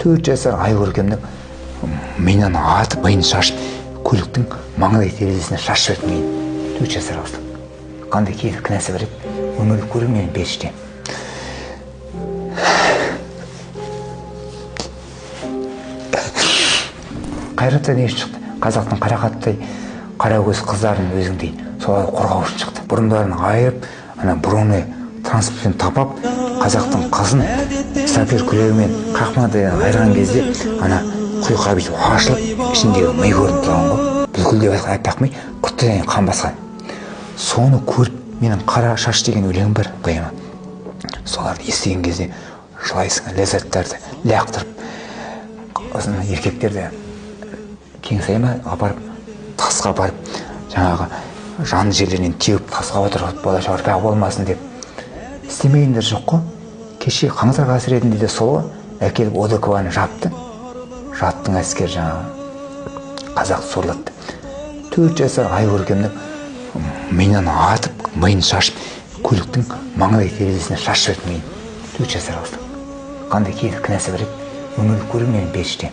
4 жасар ай көркемнің миынан атып миын шашып көліктің маңдай терезесіне шашып жіберді миын. 4 жасар ауызды. Қандай кейді кінәсі бар еді, өмірлік көру менің періште. Қайратта не үшін шықты? Қазақтың қарақаттай қара көз қыздарын өзіңдей солай қорғау үшін шықты. Бұрымдарын айырып, ана бұрымы транспортпен тапап, қазақтың қызын сапер күлермен қақмадай айырған кезде ана құйқа бүйтіп ашылып, ішіндегі ми көрініп тұрған ғой. Бүлкілдеп аппақ ми, құттыдан қан басқан. Соны көріп, менің қара шаш деген өлеңім бар, поэма. Соларды естіген кезде жылайсың, ләззаттарды лақтырып, еркектерді кеңсайма апарып, тасқа апарып, жаңағы жан жерлерінен теуіп тасқа отырып, болашақ ұрпақ болмасын деп істемейіндер жоқ қой. Кеше қаңтар қасіретінде де сол ғой, әкеліп ОДК-ны жапты. Жаттың әскер жаңағы қазақ сорлатты. 4 жасар ай көркемнің миынан атып, миын шашып, көліктің маңдай терезесіне шашып жіберді миын. 4 жасар ауызды. Қандай кейді кінәсі бар еді, өмірлік көру менің періште.